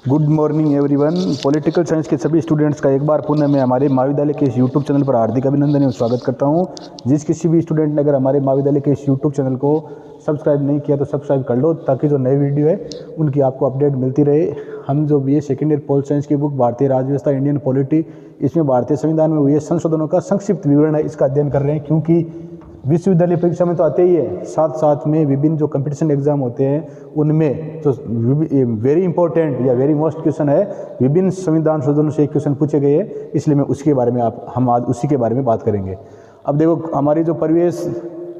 Good morning everyone. Political science के सभी students का एक बार पुनः मैं हमारे महाविद्यालय के इस यूट्यूब चैनल पर हार्दिक अभिनंदन एवं स्वागत करता हूं। जिस किसी भी स्टूडेंट ने अगर हमारे महाविद्यालय के इस यूट्यूब चैनल को सब्सक्राइब नहीं किया तो सब्सक्राइब कर लो, ताकि जो नई वीडियो है उनकी आपको अपडेट मिलती रहे। हम जो BA second year pol science की बुक भारतीय राज्य व्यवस्था इंडियन पॉलिटी, इसमें भारतीय संविधान में हुए संशोधनों का संक्षिप्त विवरण है, इसका अध्ययन कर रहे हैं। क्योंकि विश्वविद्यालय परीक्षा में तो आते ही है, साथ साथ में विभिन्न जो कंपटीशन एग्जाम होते हैं उनमें तो वेरी इंपॉर्टेंट या वेरी मोस्ट क्वेश्चन है, विभिन्न संविधान संशोधनों से क्वेश्चन पूछे गए हैं। इसलिए मैं उसके बारे में हम आज उसी के बारे में बात करेंगे। अब देखो, हमारी जो प्रीवियस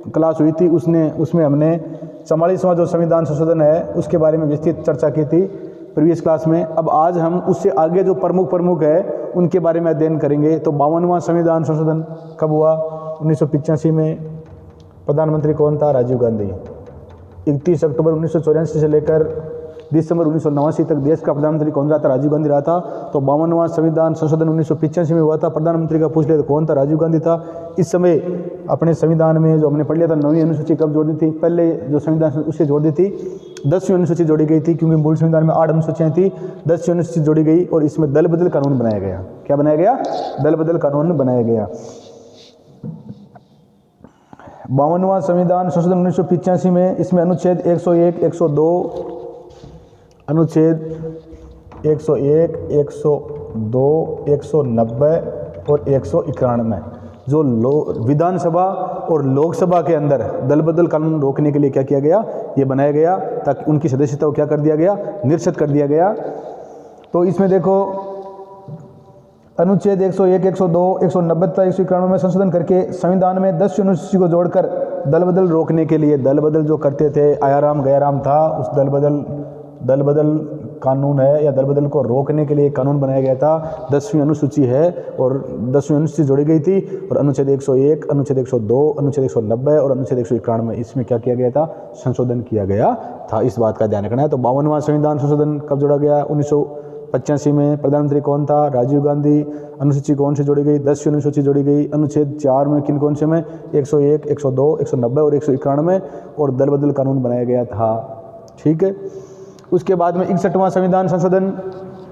क्लास हुई थी उसमें हमने 44वां जो संविधान संशोधन है उसके बारे में विस्तृत चर्चा की थी प्रीवियस क्लास में। अब आज हम उससे आगे जो प्रमुख है उनके बारे में अध्ययन करेंगे। तो 52वां संविधान संशोधन कब हुआ? 1985 में। प्रधानमंत्री कौन था? राजीव गांधी। 31 अक्टूबर 1984 से लेकर दिसंबर 1989 तक देश का प्रधानमंत्री कौन रहा था? राजीव गांधी रहा था। तो 52वां संविधान संशोधन 1985 में हुआ था। प्रधानमंत्री का पूछ लिया तो कौन था? राजीव गांधी था। इस समय अपने संविधान में जो हमने पढ़ लिया था, 9वीं अनुसूची कब जोड़ दी थी? पहले जो संविधान उससे जोड़ दी थी, 10वीं अनुसूची जोड़ी गई थी, क्योंकि मूल संविधान में 8 अनुसूचियाँ थी, 10वीं अनुसूची जोड़ी गई और इसमें दल बदल कानून बनाया गया। क्या बनाया गया? दल बदल कानून बनाया गया। 52वां संविधान संशोधन 1985 में, इसमें अनुच्छेद 101, 102, अनुच्छेद 101, 102, 190 और 191 जो विधानसभा और लोकसभा के अंदर दल बदल कानून रोकने के लिए क्या किया गया? ये बनाया गया, ताकि उनकी सदस्यता को क्या कर दिया गया? निरस्त कर दिया गया। तो इसमें देखो, अनुच्छेद 101, 102, 190 तथा 191 में संशोधन करके संविधान में 10वीं अनुसूची को जोड़कर दल बदल रोकने के लिए, दल बदल जो करते थे, आयाराम गयाराम था, उस दल बदल कानून है या दल बदल को रोकने के लिए कानून बनाया गया था। 10वीं अनुसूची है और 10वीं अनुसूची जोड़ी गई थी और अनुच्छेद 101, अनुच्छेद 102, अनुच्छेद 190 और अनुच्छेद 191 इसमें क्या किया गया था? संशोधन किया गया था। इस बात का ध्यान रखना है। तो 52वां संविधान संशोधन कब जोड़ा गया? 1985 में। प्रधानमंत्री कौन था? राजीव गांधी। अनुसूची कौन सी जोड़ी गई? 10वीं अनुसूची जोड़ी गई। अनुच्छेद 4 में किन कौन से में? 101, 102, 190 और 191 और दल बदल कानून बनाया गया था। ठीक है। उसके बाद में 61वां संविधान संशोधन।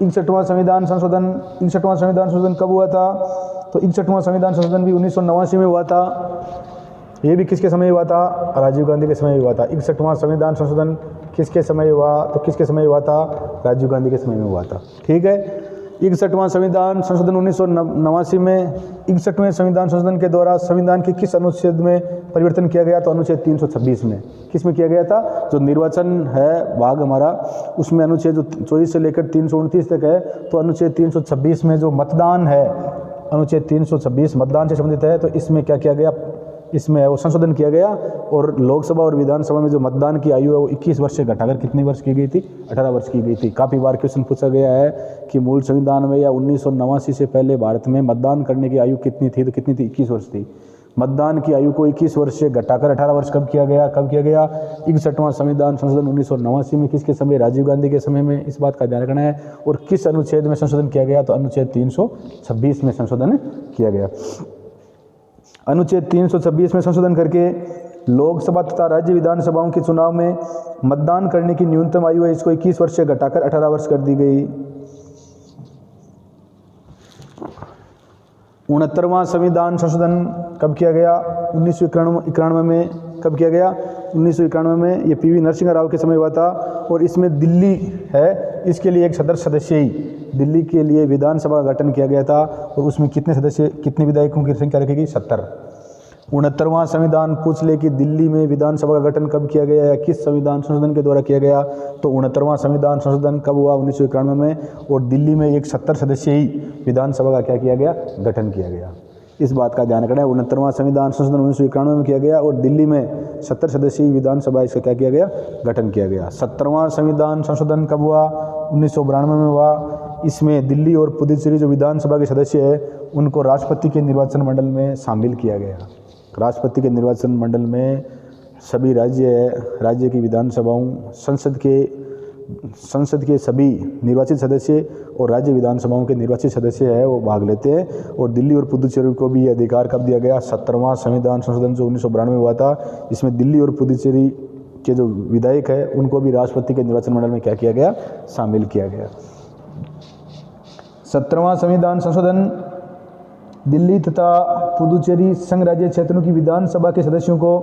61वां संविधान संशोधन कब हुआ था? तो 61वां संविधान संशोधन भी 1989 में हुआ था। ये भी किसके समय हुआ था? राजीव गांधी के समय हुआ था। 61वां संविधान संशोधन किसके समय हुआ? तो किसके समय हुआ था? राजीव गांधी के समय में हुआ था। ठीक है। 61वां संविधान संशोधन 1989 में। 61वें संविधान संशोधन के द्वारा संविधान के किस अनुच्छेद में परिवर्तन किया गया? तो अनुच्छेद 326 में। किस में किया गया था? जो निर्वाचन है भाग हमारा, उसमें अनुच्छेद जो 24 से लेकर 329 तक है, तो अनुच्छेद 326 में जो मतदान है, अनुच्छेद 326 मतदान से संबंधित है, तो इसमें क्या किया गया? इसमें वो संशोधन किया गया और लोकसभा और विधानसभा में जो मतदान की आयु है वो 21 वर्ष से घटाकर कितनी वर्ष की गई थी? 18 वर्ष की गई थी। काफ़ी बार क्वेश्चन पूछा गया है कि मूल संविधान में या 1989 से पहले भारत में मतदान करने की आयु कितनी थी? तो कितनी थी? 21 वर्ष थी। मतदान की आयु को 21 वर्ष से घटाकर 18 वर्ष कब किया गया? 61वां संविधान संशोधन 1989 में। किसके समय? राजीव गांधी के समय में। इस बात का ध्यान रखना है। और किस अनुच्छेद में संशोधन किया गया? तो अनुच्छेद 326 में संशोधन किया गया। अनुच्छेद 326 में संशोधन करके लोकसभा तथा राज्य विधानसभाओं के चुनाव में मतदान करने की न्यूनतम आयु है, इसको 21 वर्ष से घटाकर 18 वर्ष कर दी गई। 69वां संविधान संशोधन कब किया गया? 1991 में। कब किया गया? 1991 में। ये PV नरसिंह राव के समय हुआ था और इसमें दिल्ली है, इसके लिए एक सदस्यीय दिल्ली के लिए विधानसभा का गठन किया गया था और उसमें कितने सदस्य, कितने विधायकों की संख्या रखी गई? 70। 69वां संविधान पूछ ले कि दिल्ली में विधानसभा का गठन कब किया गया या किस संविधान संशोधन के द्वारा किया गया? तो 69वां संविधान संशोधन कब हुआ? 1991 में। और दिल्ली में एक 70 सदस्यीय विधानसभा का क्या किया गया? गठन किया गया। इस बात का ध्यान रखना है। 69वां संविधान संशोधन 1991 में किया गया और दिल्ली में 70 सदस्यीय विधानसभा इसका क्या किया गया? गठन किया गया। 70वां संविधान संशोधन कब हुआ? 1992 में हुआ। इसमें दिल्ली और पुडुचेरी जो विधानसभा के सदस्य है उनको राष्ट्रपति के निर्वाचन मंडल में शामिल किया गया। राष्ट्रपति के निर्वाचन मंडल में सभी राज्य की विधानसभाओं, संसद के सभी निर्वाचित सदस्य और राज्य विधानसभाओं के निर्वाचित सदस्य है वो भाग लेते हैं। और दिल्ली और पुडुचेरी को भी अधिकार कब दिया गया? 70वां संविधान संशोधन जो 1992 में हुआ था, इसमें दिल्ली और पुडुचेरी के जो विधायक है उनको भी राष्ट्रपति के निर्वाचन मंडल में क्या किया गया? शामिल किया गया। 17वां संविधान संशोधन दिल्ली तथा पुदुचेरी संघ राज्य क्षेत्रों की विधानसभा के सदस्यों को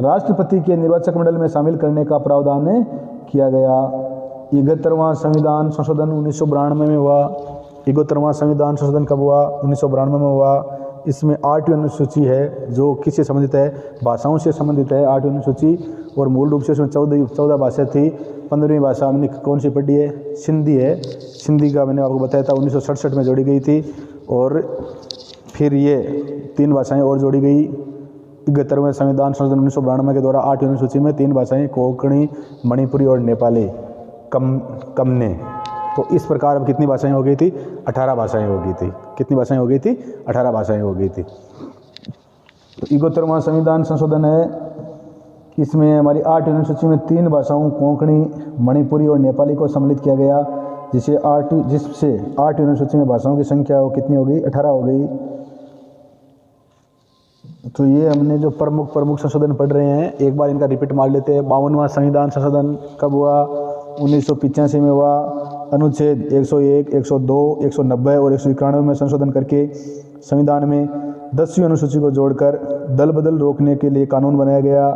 राष्ट्रपति के निर्वाचक मंडल में शामिल करने का प्रावधान किया गया। 71वां संविधान संशोधन 1992 में हुआ। 71वां संविधान संशोधन कब हुआ? 1992 में हुआ। इसमें 8वीं अनुसूची है जो किससे संबंधित है? भाषाओं से संबंधित है 8वीं अनुसूची, और मूल रूप से उसमें 14 भाषा थी। 15वीं भाषा हमने कौन सी पढ़ी है? सिंधी है। सिंधी का मैंने आपको बताया था 1967 में जोड़ी गई थी, और फिर ये 3 भाषाएं और जोड़ी गई 71वें संविधान संशोधन 1992 के द्वारा। 8वीं अनुसूची में 3 भाषाएं कोंकणी, मणिपुरी और नेपाली कमने। तो इस प्रकार अब कितनी भाषाएं हो गई थी? 18 भाषाएं हो गई थी। कितनी भाषाएं हो गई थी? 18 भाषाएं हो गई थी। तो 71वां संविधान संशोधन है, इसमें हमारी 8वीं अनुसूची में 3 भाषाओं कोंकणी, मणिपुरी और नेपाली को सम्मिलित किया गया, जिससे 8वीं अनुसूची में भाषाओं की संख्या वो कितनी हो गई? 18 हो गई। तो ये हमने जो प्रमुख संशोधन पढ़ रहे हैं, एक बार इनका रिपीट मार लेते हैं। 52वां संविधान संशोधन कब हुआ? 1985 में हुआ। अनुच्छेद 101, 102, 190 और 191 में संशोधन करके संविधान में 10वीं अनुसूची को जोड़कर दल बदल रोकने के लिए कानून बनाया गया।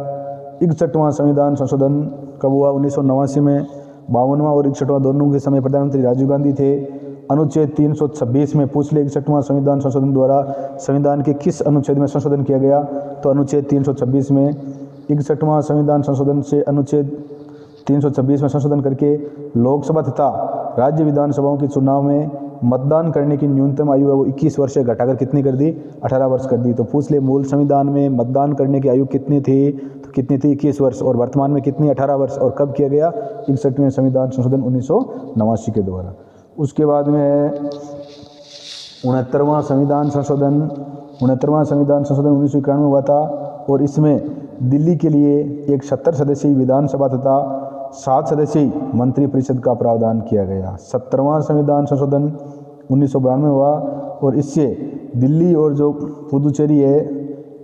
61वां संविधान संशोधन कब हुआ? 1989 में। 52वां और 61वां दोनों के समय प्रधानमंत्री राजीव गांधी थे। अनुच्छेद 326 में पूछ ले 61वां संविधान संशोधन द्वारा संविधान के किस अनुच्छेद में संशोधन किया गया? तो अनुच्छेद 326 में। 61वां संविधान संशोधन से अनुच्छेद 326 में संशोधन करके लोकसभा तथा राज्य विधानसभाओं के चुनाव में मतदान करने की न्यूनतम आयु है वो 21 वर्ष से घटाकर कितनी कर दी? 18 वर्ष कर दी। तो पूछ ले मूल संविधान में मतदान करने की आयु कितनी थी? तो कितनी थी? 21 वर्ष। और वर्तमान में कितनी? 18 वर्ष। और कब किया गया? 61वें संविधान संशोधन 1989 के द्वारा। उसके बाद में 69वां संविधान संशोधन 1991 में हुआ था, और इसमें दिल्ली के लिए एक 70 सदस्यीय विधानसभा तथा 7 सदस्यीय मंत्रिपरिषद का प्रावधान किया गया। 17वां संविधान संशोधन 1992 में हुआ, और इससे दिल्ली और जो पुदुचेरी है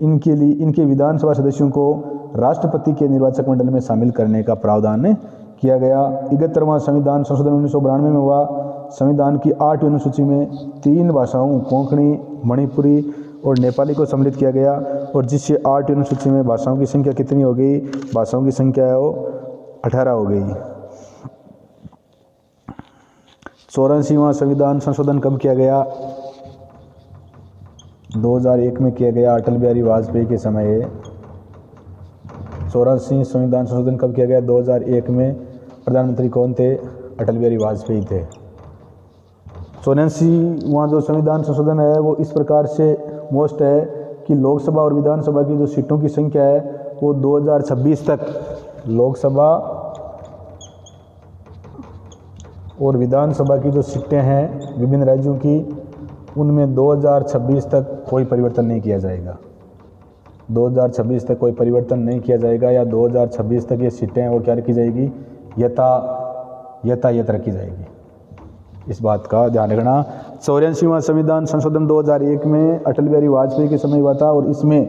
इनके विधानसभा सदस्यों को राष्ट्रपति के निर्वाचक मंडल में शामिल करने का प्रावधान किया गया। 71वां संविधान संशोधन 1992 में हुआ। संविधान की 8वीं अनुसूची में 3 भाषाओं कोंकणी, मणिपुरी और नेपाली को सम्मिलित किया गया, और जिससे 8वीं अनुसूची में भाषाओं की संख्या कितनी हो गई? भाषाओं की संख्या है वो 18 हो गई। 84वां संविधान संशोधन कब किया गया? 2001 में किया गया, अटल बिहारी वाजपेयी के समय। 84 संविधान संशोधन कब किया गया? 2001 में। प्रधानमंत्री कौन थे? अटल बिहारी वाजपेयी थे। 84वां जो संविधान संशोधन है वो इस प्रकार से मोस्ट है कि लोकसभा और विधानसभा की जो सीटों की संख्या है वो 2026 तक, लोकसभा और विधानसभा की जो सीटें हैं विभिन्न राज्यों की, उनमें 2026 तक कोई परिवर्तन नहीं किया जाएगा। 2026 तक कोई परिवर्तन नहीं किया जाएगा, या 2026 तक ये सीटें वो क्या रखी जाएगी? यथायथ रखी जाएगी। इस बात का ध्यान रखना। 84वां संविधान संशोधन 2001 में अटल बिहारी वाजपेयी के समय हुआ था, और इसमें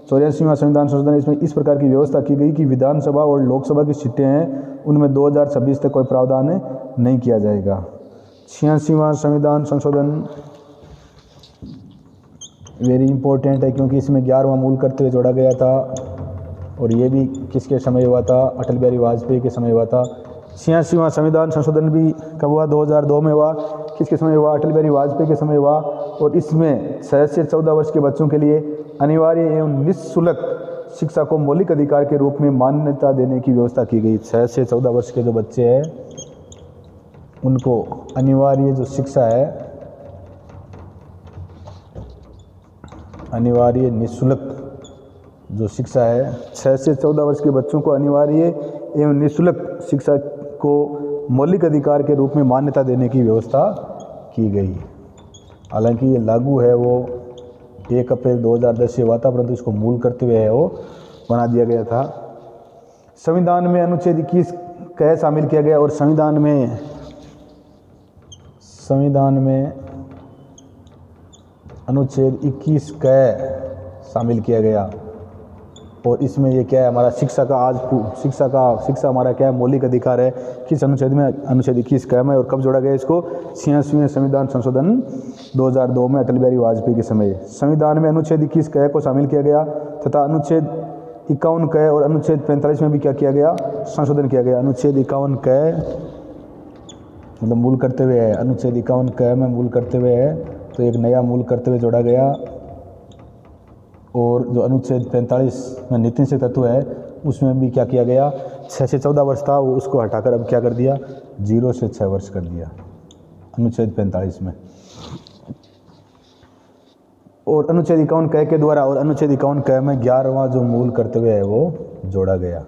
84वां संविधान संशोधन इसमें इस प्रकार की व्यवस्था की गई कि विधानसभा और लोकसभा की सीटें हैं उनमें 2026 तक कोई प्रावधान नहीं किया जाएगा। 86वां संविधान संशोधन वेरी इंपॉर्टेंट है, क्योंकि इसमें 11वां मूल करते हुए जोड़ा गया था, और ये भी किसके समय हुआ था? अटल बिहारी वाजपेयी के समय हुआ था। 86वां संविधान संशोधन भी कब हुआ? 2002 में हुआ। किसके समय हुआ? अटल बिहारी वाजपेयी के समय हुआ, और इसमें 6 से 14 वर्ष के बच्चों के लिए अनिवार्य एवं निःशुल्क शिक्षा को मौलिक अधिकार के रूप में मान्यता देने की व्यवस्था की गई। 6 से 14 वर्ष के जो बच्चे हैं उनको अनिवार्य जो शिक्षा है, अनिवार्य निःशुल्क जो शिक्षा है, 6 से 14 वर्ष के बच्चों को अनिवार्य एवं निःशुल्क शिक्षा को मौलिक अधिकार के रूप में मान्यता देने की व्यवस्था की गई। हालांकि ये लागू है वो 1 अप्रैल 2010 से हुआ था, परंतु इसको मूल करते हुए है वो बना दिया गया था। संविधान में अनुच्छेद 21 क शामिल किया गया, और संविधान में अनुच्छेद 21 क शामिल किया गया। और इसमें ये क्या है, हमारा शिक्षा शिक्षा हमारा क्या है, मौलिक अधिकार है। किस अनुच्छेद में? अनुच्छेद 21 कायम है। और कब जोड़ा गया इसको? 86वें संविधान संशोधन 2002 में अटल बिहारी वाजपेयी के समय संविधान में अनुच्छेद 21 क को शामिल किया गया तथा अनुच्छेद 51 क और अनुच्छेद 45 में भी क्या किया गया? संशोधन किया गया। अनुच्छेद 51 क मतलब मूल करते हुए है, अनुच्छेद 51 क में मूल करते हुए है, तो एक नया मूल करते हुए जोड़ा गया। और जो अनुच्छेद 45 में नीति से तत्व है उसमें भी क्या किया गया? 6 से 14 वर्ष था वो, उसको हटाकर अब क्या कर दिया? 0 से 6 वर्ष कर दिया अनुच्छेद 45 में। और अनुच्छेद 51 क के द्वारा और अनुच्छेद 51 क में 11वां जो मूल कर्तव्य है वो जोड़ा गया।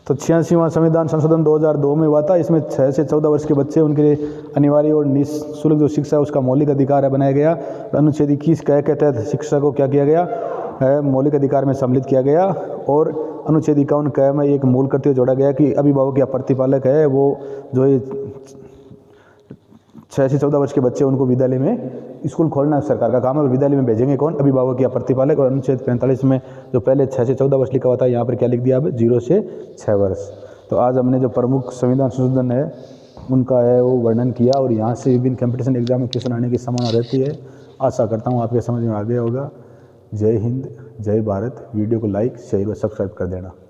तो 86वां संविधान संशोधन 2002 में हुआ था। इसमें 6 से 14 वर्ष के बच्चे, उनके लिए अनिवार्य और निःशुल्क जो शिक्षा है उसका मौलिक अधिकार है बनाया गया। अनुच्छेद 21 क के तहत शिक्षा को क्या किया गया है? मौलिक अधिकार में सम्मिलित किया गया। और अनुच्छेद 51 क में एक मूल कर्तव्य जोड़ा गया कि अभिभावक या प्रतिपालक है वो जो है 6 से 14 वर्ष के बच्चे, उनको विद्यालय में, स्कूल खोलना सरकार का काम है, विद्यालय में भेजेंगे कौन? अभिभावक या प्रतिपालक। और अनुच्छेद 45 में जो पहले 6 से 14 वर्ष लिखा हुआ था, यहाँ पर क्या लिख दिया? अब 0 से 6 वर्ष। तो आज हमने जो प्रमुख संविधान संशोधन है उनका है वो वर्णन किया। और यहाँ से विभिन्न कंपटीशन एग्जाम में क्वेश्चन आने की संभावना रहती है। आशा करता हूँ आपके समझ में आ गया होगा। जय हिंद, जय भारत। वीडियो को लाइक, शेयर और सब्सक्राइब कर देना।